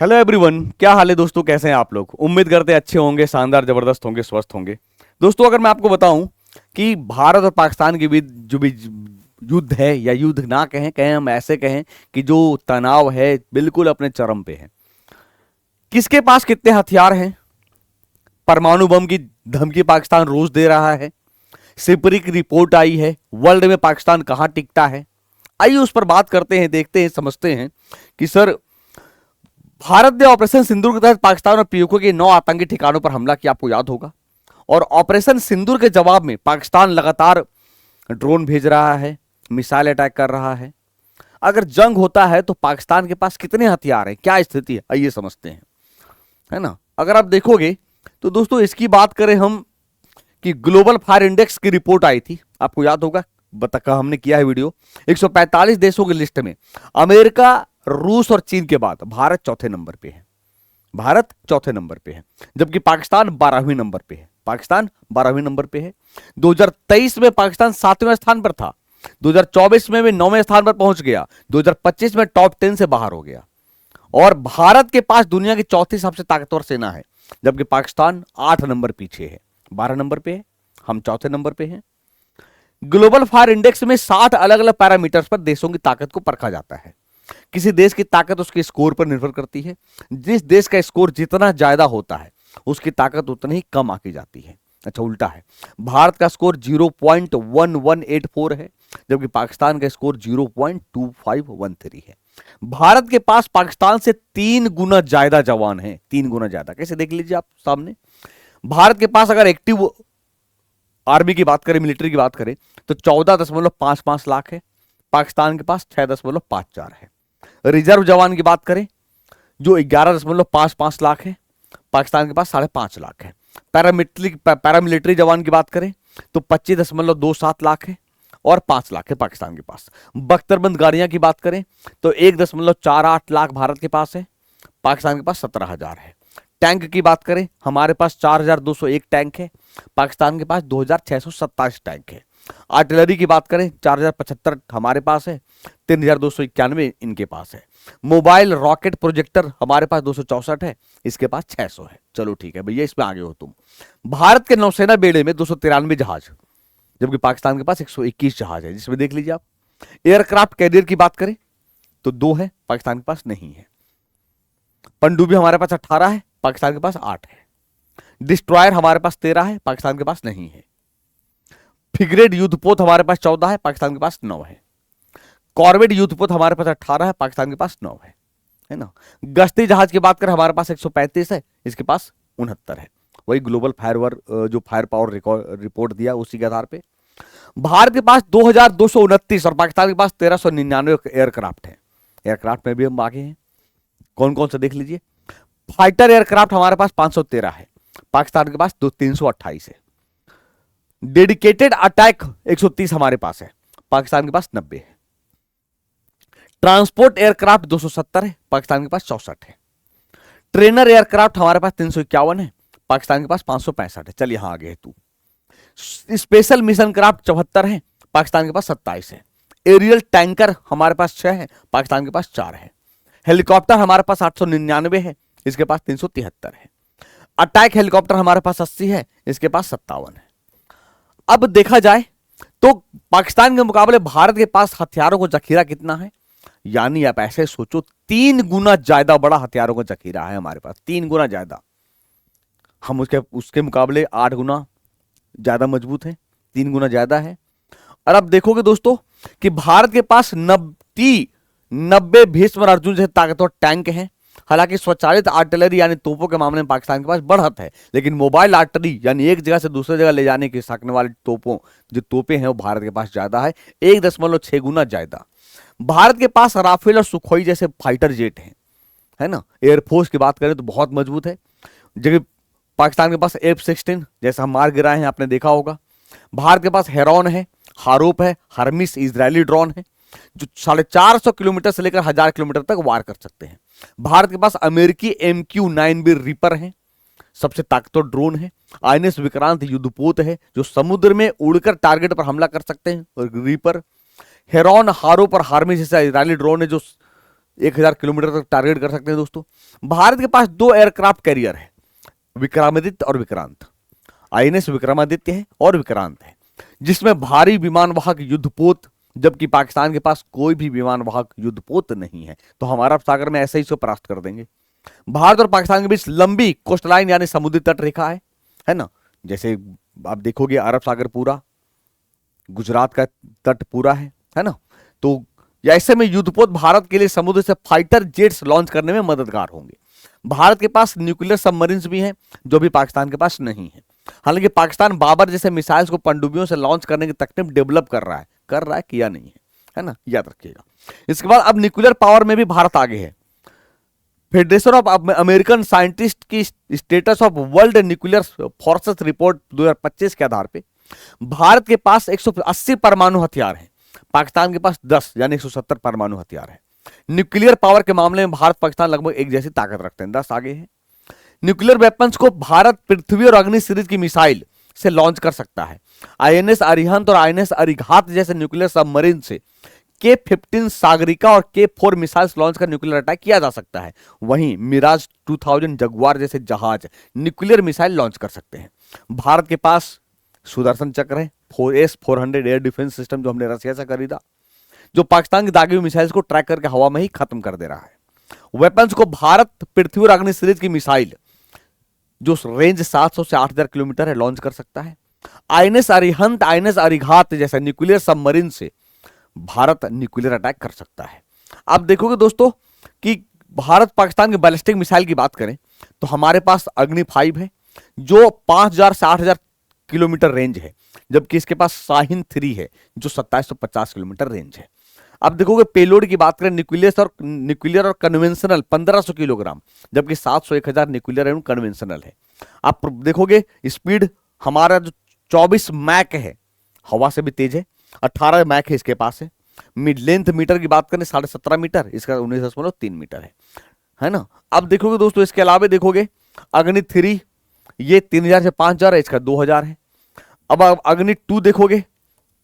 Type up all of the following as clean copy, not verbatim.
Hello everyone, क्या हाल है दोस्तों? कैसे हैं आप लोग? उम्मीद करते हैं अच्छे होंगे, शानदार, जबरदस्त होंगे, स्वस्थ होंगे। दोस्तों, अगर मैं आपको बताऊं कि भारत और पाकिस्तान के बीच जो भी युद्ध है, या युद्ध ना कहें कहें हम ऐसे कहें कि जो तनाव है बिल्कुल अपने चरम पे है। किसके पास कितने हथियार हैं? परमाणु बम की धमकी पाकिस्तान रोज दे रहा है। सिपरी की रिपोर्ट आई है, वर्ल्ड में पाकिस्तान कहां टिकता है। आइए उस पर बात करते हैं, देखते हैं, समझते हैं कि सर, भारत ने ऑपरेशन सिंदूर के तहत पाकिस्तान और पीओके के 9 आतंकी ठिकानों पर हमला किया, आपको याद होगा। और ऑपरेशन सिंदूर के जवाब में पाकिस्तान लगातार ड्रोन भेज रहा है, मिसाइल अटैक कर रहा है। अगर जंग होता है तो पाकिस्तान के पास कितने हथियार हैं, क्या स्थिति है, आइए समझते हैं, है ना। अगर आप देखोगे तो दोस्तों, इसकी बात करें हम कि ग्लोबल फायर इंडेक्स की रिपोर्ट आई थी, आपको याद होगा, बता हमने किया है वीडियो। 145 देशों की लिस्ट में अमेरिका, रूस और चीन के बाद भारत चौथे नंबर पे है। भारत चौथे नंबर पे है, जबकि पाकिस्तान 12वें नंबर पे है। पाकिस्तान 12वें नंबर पे है। 2023 में पाकिस्तान 7वें स्थान पर था। 2024 में भी 9वें स्थान पर पहुंच गया। 2025 में टॉप 10 से बाहर हो गया। और भारत के पास दुनिया की चौथी सबसे ताकतवर सेना है, जबकि पाकिस्तान 8 नंबर पीछे है। 12 नंबर पे है, हम चौथे नंबर पे हैं। ग्लोबल फायर इंडेक्स में 60 अलग अलग पैरामीटर्स पर देशों की ताकत को परखा जाता है। किसी देश की ताकत उसके स्कोर पर निर्भर करती है। जिस देश का स्कोर जितना ज्यादा होता है उसकी ताकत उतनी ही कम आकी जाती है। अच्छा, उल्टा है। भारत का स्कोर 0.1184 है, जबकि पाकिस्तान का स्कोर 0.2513 है। भारत के पास पाकिस्तान से 3 गुना ज्यादा जवान हैं। 3 गुना ज्यादा कैसे, देख लीजिए आप सामने। भारत के पास अगर एक्टिव आर्मी की बात करें, मिलिट्री की बात करें, तो 14.55 लाख है। पाकिस्तान के पास 6.54 है। रिजर्व जवान की बात करें जो 11.55 लाख है, पाकिस्तान के पास 5.5 लाख है। पैरामिलिट्री जवान की बात करें तो 25.27 लाख है और 5 लाख है पाकिस्तान के पास। बख्तरबंद गाड़ियां की बात करें तो 1.48 लाख भारत के पास है, पाकिस्तान के पास 17,000 है। टैंक की बात करें, हमारे पास 4,201 टैंक है, पाकिस्तान के पास 2,627 टैंक है। आर्टिलरी की बात करें 4,075 हमारे पास है, 3,291 इनके पास है। मोबाइल रॉकेट प्रोजेक्टर हमारे पास 264 है, इसके पास 600 है। चलो ठीक है भैया, इसमें आगे हो तुम। भारत के नौसेना बेड़े में 293 जहाज, जबकि पाकिस्तान के पास 121 जहाज है, जिसमें देख लीजिए आप। एयरक्राफ्ट कैरियर की बात करें तो 2 है, पाकिस्तान के पास नहीं है। पनडुब्बी हमारे पास 18 है, पाकिस्तान के पास 8 है। डिस्ट्रॉयर हमारे पास 13 है, पाकिस्तान के पास नहीं है। फ्रिगेट युद्धपोत हमारे पास 14 है, पाकिस्तान के पास 9 है। कॉर्वेट युद्धपोत हमारे पास 18 है, पाकिस्तान के पास 9 है ना। गश्ती जहाज की बात करें, हमारे पास 135 है, इसके पास 69 है। वही ग्लोबल जो फायर पावर रिपोर्ट दिया उसी के आधार पे भारत के पास 2,229 और पाकिस्तान के पास 1,399 एयरक्राफ्ट है। एयरक्राफ्ट में भी हम आगे हैं। कौन कौन सा देख लीजिए। फाइटर एयरक्राफ्ट हमारे पास 513 है, पाकिस्तान के पास 328 है। डेडिकेटेड अटैक 130 हमारे पास है, पाकिस्तान के पास 90 है। ट्रांसपोर्ट एयरक्राफ्ट 270 है, पाकिस्तान के पास 64 है। ट्रेनर एयरक्राफ्ट हमारे पास 351 है, पाकिस्तान के पास 565 है। चल यहां आगे है तू। स्पेशल मिशन क्राफ्ट 74 है, पाकिस्तान के पास 27 है। एरियल टैंकर हमारे पास 6 है, पाकिस्तान के पास 4 है। हेलीकॉप्टर हमारे पास 899 है, इसके पास 373 है। अटैक हेलीकॉप्टर हमारे पास 80 है, इसके पास 57 है। अब देखा जाए तो पाकिस्तान के मुकाबले भारत के पास हथियारों का जखीरा कितना है, यानी आप ऐसे सोचो 3 गुना ज्यादा बड़ा हथियारों का जखीरा है हमारे पास, 3 गुना ज्यादा। हम उसके उसके मुकाबले 8 गुना ज्यादा मजबूत है, 3 गुना ज्यादा है। और अब देखोगे दोस्तों कि भारत के पास 90 भीष्म और अर्जुन जैसे ताकतवर टैंक हैं। हालांकि स्वचालित आर्टिलरी यानी तोपों के मामले में पाकिस्तान के पास बढ़त है, लेकिन मोबाइल आर्टिलरी यानी एक जगह से दूसरी जगह ले जाने की सकने वाली जो तोपें हैं वो भारत के पास ज्यादा है, 1.6 गुना ज्यादा। भारत के पास राफेल और सुखोई जैसे फाइटर जेट हैं, है ना। एयरफोर्स की बात करें तो बहुत मजबूत है, जबकि पाकिस्तान के पास F-16 जैसा हम मार गिराए हैं, आपने देखा होगा। भारत के पास हेरॉन है, हारूप है, हर्मिस इजरायली ड्रोन है जो 450 किलोमीटर से लेकर 1000 किलोमीटर तक वार कर सकते हैं। भारत के पास अमेरिकी MQ-9B रिपर है, सबसे ताकतवर ड्रोन है। INS विक्रांत युद्धपोत है जो समुद्र में उड़कर टारगेट पर हमला कर सकते हैं। और रिपर, हेरॉन, हारूप और हार्मिस जैसा इजरायली ड्रोन है जो 1000 किलोमीटर तक टारगेट कर सकते हैं दोस्तों। भारत के पास 2 एयरक्राफ्ट कैरियर है, विक्रमादित्य और विक्रांत। आईएनएस विक्रमादित्य है और विक्रांत है, जिसमें भारी विमान वाहक युद्धपोत, जबकि पाकिस्तान के पास कोई भी विमान वाहक युद्धपोत नहीं है। तो हम अरब सागर में ऐसे ही इसको परास्त कर देंगे। भारत और पाकिस्तान के बीच लंबी कोस्टलाइन यानी समुद्री तट रेखा है ना। जैसे आप देखोगे अरब सागर पूरा, गुजरात का तट पूरा है ना। तो ऐसे में युद्धपोत भारत के लिए समुद्र से फाइटर जेट्स लॉन्च करने में मददगार होंगे। भारत के पास न्यूक्लियर सबमरीन्स भी हैं, जो भी पाकिस्तान के पास नहीं है। हालांकि पाकिस्तान बाबर जैसे मिसाइल्स को पनडुब्बियों से लॉन्च करने की तकनीक डेवलप कर रहा है किया नहीं है ना, याद रखिएगा। इसके बाद अब न्यूक्लियर पावर में भी भारत आगे है। फेडरेशन ऑफ अमेरिकन साइंटिस्ट की status of world nuclear forces report 2025 के आधार पे भारत के पास 180 परमाणु हथियार हैं, पाकिस्तान के पास 10 यानी 170 परमाणु हथियार है। न्यूक्लियर पावर के मामले में भारत पाकिस्तान लगभग एक जैसी ताकत रखते हैं, 10 आगे है। न्यूक्लियर वेपन्स को भारत पृथ्वी और अग्नि सीरीज की मिसाइल से लॉन्च कर सकता है। आईएनएस अरिहंत और आईएनएस अरिघात जैसे न्यूक्लियर सबमरीन से K-15 सागरिका और K-4 मिसाइल्स लॉन्च कर न्यूक्लियर अटैक किया जा सकता है। वहीं मिराज 2000 जगुआर जैसे जहाज न्यूक्लियर मिसाइल लॉन्च कर सकते हैं। भारत के पास सुदर्शन चक्र है, S-400 एयर डिफेंस सिस्टम, जो हमने रसिया से खरीदा, जो पाकिस्तान की दागी हुई मिसाइल्स को ट्रैक करके हवा में ही खत्म कर दे रहा है। वेपन्स को भारत पृथ्वी और अग्नि सीरीज की मिसाइल, जो रेंज 700 से 8000 किलोमीटर है, लॉन्च कर सकता है। आईएनएस अरिहंत, आईएनएस अरिघात जैसा न्यूक्लियर सबमरीन से भारत न्यूक्लियर अटैक कर सकता है। आप देखोगे दोस्तों कि भारत पाकिस्तान की बैलिस्टिक मिसाइल की बात करें तो हमारे पास अग्नि 5 है, जो 5000 से 8000 किलोमीटर रेंज है, जबकि इसके पास शाहीन 3 है, जो 2750 किलोमीटर रेंज है। अब देखोगे पेलोड की बात करें, न्यूक्लियर और कन्वेंशनल 1500 किलोग्राम, जबकि 700 1000 न्यूक्लियर एवं कन्वेंशनल है। आप देखोगे स्पीड हमारा जो 24 मैक है, हवा से भी तेज है, 18 मैक है इसके पास है। मिड लेंथ मीटर की बात करें 17.5 मीटर, इसका 19.3 मीटर है ना। अब देखोगे दोस्तों, इसके अलावा देखोगे अग्नि 3 ये 3000 से 5000 है, इसका 2000 है। अब अग्नि 2 देखोगे,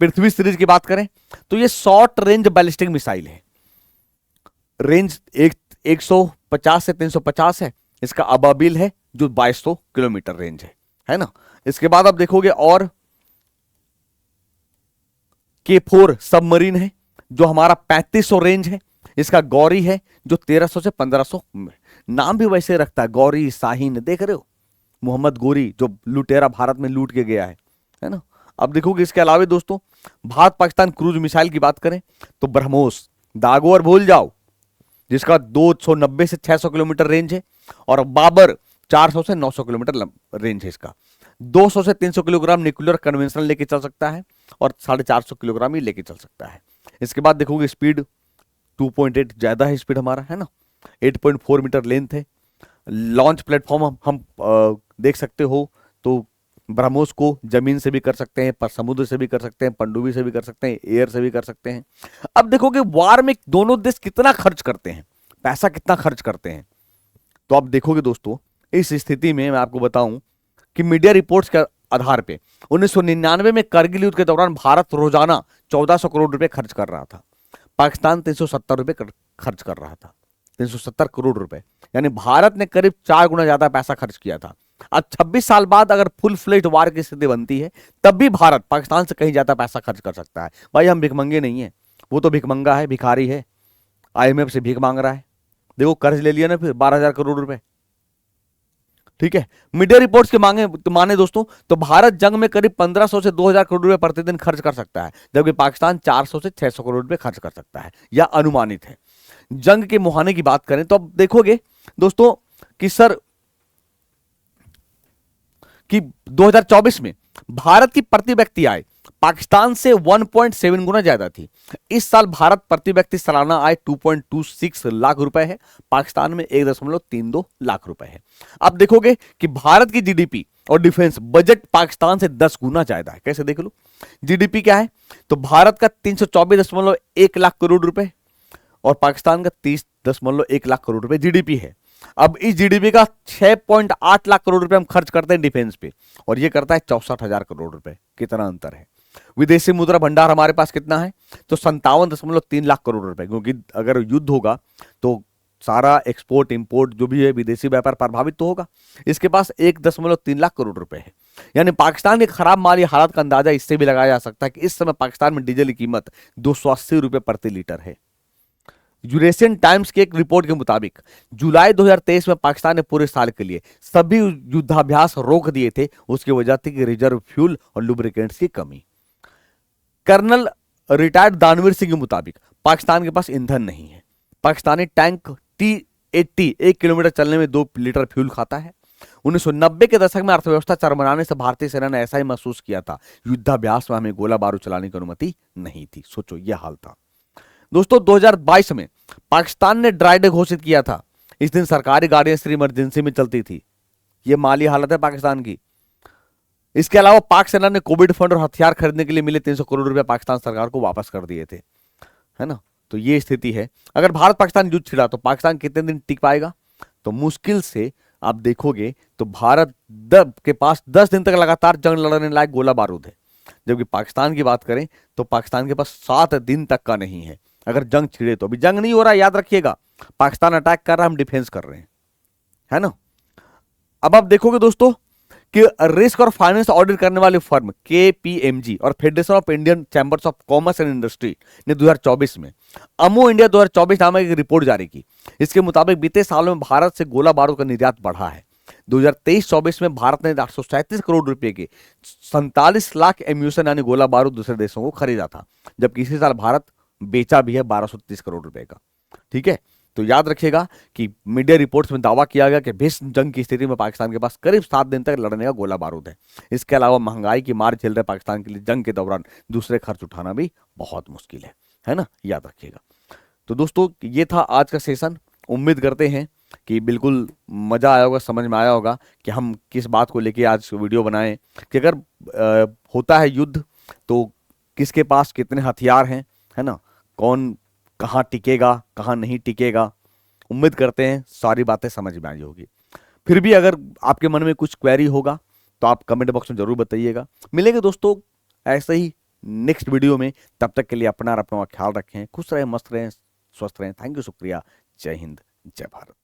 पृथ्वी सीरीज की बात करें तो ये शॉर्ट रेंज बैलिस्टिक मिसाइल है, रेंज 150 से 350 है। इसका अबाबिल है जो 2200 किलोमीटर रेंज है ना। इसके बाद आप देखोगे और K-4 सबमरीन है, जो हमारा 3500 रेंज है। इसका गौरी है जो 1300 से 1500, नाम भी वैसे रखता है, गौरी शाहीन, देख रहे हो, मोहम्मद गोरी, जो लुटेरा भारत में लूट के गया है ना। अब देखोगे इसके अलावा दोस्तों भारत पाकिस्तान क्रूज मिसाइल की बात करें तो ब्रह्मोस, दागोर भूल जाओ, जिसका 290 से 600 किलोमीटर रेंज है, और बाबर 400 से 900 किलोमीटर रेंज है। इसका 200 से 300 किलोग्राम न्यूक्लियर कन्वेंशनल लेके चल सकता है और 450 किलोग्राम ही लेके चल सकता है। इसके बाद देखोगे स्पीड 2.8 ज्यादा है स्पीड हमारा, है ना। 8.4 मीटर लेंथ है। लॉन्च प्लेटफॉर्म हम देख सकते हो तो ब्रह्मोस को जमीन से भी कर सकते हैं, पर समुद्र से भी कर सकते हैं, पनडुब्बी से भी कर सकते हैं, एयर से भी कर सकते हैं। अब देखोगे वार में दोनों देश कितना खर्च करते हैं, पैसा कितना खर्च करते हैं। तो आप देखोगे दोस्तों, इस स्थिति में मैं आपको बताऊं कि मीडिया रिपोर्ट्स के आधार पे 1999 में करगिल युद्ध के दौरान भारत रोजाना 1400 करोड़ रुपए खर्च कर रहा था, पाकिस्तान 370 रुपए खर्च कर रहा था, 370 करोड़ रुपए, यानी भारत ने करीब 4 गुना ज्यादा पैसा खर्च किया था। अब 26 साल बाद अगर फुल फ्लेज्ड वार की स्थिति बनती है, तब भी भारत पाकिस्तान से कहीं ज्यादा पैसा खर्च कर सकता है। भाई हम भिखमंगे नहीं है, वो तो भिखमंगा है, भिखारी है, IMF से भीख मांग रहा है। देखो कर्ज ले लिया ना फिर 12,000 करोड़ रुपए, ठीक है। मीडिया रिपोर्ट्स के माने दोस्तों तो भारत जंग में करीब 1500 से 2000 करोड़ रुपए प्रतिदिन खर्च कर सकता है, जबकि पाकिस्तान 400 से 600 करोड़ रुपए खर्च कर सकता है, या अनुमानित है। जंग के मुहाने की बात करें तो अब देखोगे दोस्तों कि सर कि 2024 में भारत की प्रति व्यक्ति आय पाकिस्तान से 1.7 गुना ज्यादा थी। इस साल भारत प्रति व्यक्ति सालाना आय 2.26 लाख रुपए है, पाकिस्तान में 1.32 लाख रुपए है। अब देखोगे कि भारत की जीडीपी और डिफेंस बजट पाकिस्तान से 10 गुना ज्यादा है। कैसे देख लो, जीडीपी क्या है तो भारत का 324.1 लाख करोड़ रुपए और पाकिस्तान का 30.1 लाख करोड़ रुपए जीडीपी है। अब इस जीडीपी का 6.8 लाख करोड़ रुपए हम खर्च करते हैं डिफेंस पे, और ये करता है 64,000 करोड़ रुपए। कितना अंतर है। विदेशी मुद्रा भंडार हमारे पास कितना है, तो 57.3 लाख करोड़ रुपए, क्योंकि अगर युद्ध होगा तो सारा एक्सपोर्ट इंपोर्ट जो भी है विदेशी व्यापार प्रभावित तो होगा। इसके पास 1.3 लाख करोड़ रुपए है। यानी पाकिस्तान के खराब माली हालात का अंदाजा इससे भी लगाया जा सकता है कि इस समय पाकिस्तान में डीजल की कीमत 280 रुपए प्रति लीटर है। यूरेशियन टाइम्स की एक रिपोर्ट के मुताबिक जुलाई 2023 में पाकिस्तान ने पूरे साल के लिए सभी युद्धाभ्यास रोक दिए थे। उसकी वजह थी कि रिजर्व फ्यूल और लुब्रिकेंट्स की कमी। कर्नल रिटायर्ड दानवीर सिंह के मुताबिक पाकिस्तान के पास ईंधन नहीं है। पाकिस्तानी टैंक T-80 1 किलोमीटर चलने में 2 लीटर फ्यूल खाता है। 1990 के दशक में अर्थव्यवस्था चरमराने से भारतीय सेना ने ऐसा ही महसूस किया था। युद्धाभ्यास में हमें गोला बारूद चलाने की अनुमति नहीं थी। सोचो यह हाल था। दोस्तों 2022 में पाकिस्तान ने ड्राई डे घोषित किया था। इस दिन सरकारी गाड़ियां सिर्फ इमरजेंसी में चलती थी। यह माली हालत है पाकिस्तान की। इसके अलावा पाक सेना ने कोविड फंड और हथियार खरीदने के लिए मिले 300 करोड़ रुपए पाकिस्तान सरकार को वापस कर दिए थे, है ना। तो ये स्थिति है। अगर भारत पाकिस्तान युद्ध छिड़ा तो पाकिस्तान कितने दिन टिक पाएगा, तो मुश्किल से आप देखोगे तो भारत के पास 10 दिन तक लगातार जंग लड़ने लायक गोला बारूद है। जबकि पाकिस्तान की बात करें तो पाकिस्तान के पास 7 दिन तक का नहीं है। अगर जंग छिड़े तो, अभी जंग नहीं हो रहा, याद रखिएगा, पाकिस्तान अटैक कर रहा है, हम डिफेंस कर रहे हैं, है ना। अब आप देखोगे दोस्तों कि रिस्क और फाइनेंस ऑडिट करने वाली फर्म KPMG और federation of Indian chambers of commerce and industry ने 2024 में अमो इंडिया 2024 नामक एक रिपोर्ट जारी की। इसके मुताबिक बीते सालों में भारत से गोला बारूद का निर्यात बढ़ा है। 2023-24 में भारत ने 837 करोड़ रुपए के 47 लाख एम्यूशन यानी गोला बारूद दूसरे देशों को खरीदा था, जबकि इसी साल भारत बेचा भी है 1230 करोड़ रुपए का। ठीक है, तो याद रखिएगा कि मीडिया रिपोर्ट्स में दावा किया गया कि भीषण जंग की स्थिति में पाकिस्तान के पास करीब 7 दिन तक लड़ने का गोला बारूद है। इसके अलावा महंगाई की मार झेल रहे पाकिस्तान के लिए जंग के दौरान दूसरे खर्च उठाना भी बहुत मुश्किल है ना, याद रखिएगा। तो दोस्तों ये था आज का सेशन। उम्मीद करते हैं कि बिल्कुल मजा आया होगा, समझ में आया होगा कि हम किस बात को लेके आज वीडियो बनाए कि अगर होता है युद्ध तो किसके पास कितने हथियार हैं, है ना, कौन कहाँ टिकेगा कहाँ नहीं टिकेगा। उम्मीद करते हैं सारी बातें समझ में आई होगी। फिर भी अगर आपके मन में कुछ क्वेरी होगा तो आप कमेंट बॉक्स में जरूर बताइएगा। मिलेंगे दोस्तों ऐसे ही नेक्स्ट वीडियो में। तब तक के लिए अपना ख्याल रखें, खुश रहें, मस्त रहें, स्वस्थ रहें। थैंक यू, शुक्रिया। जय हिंद, जय भारत।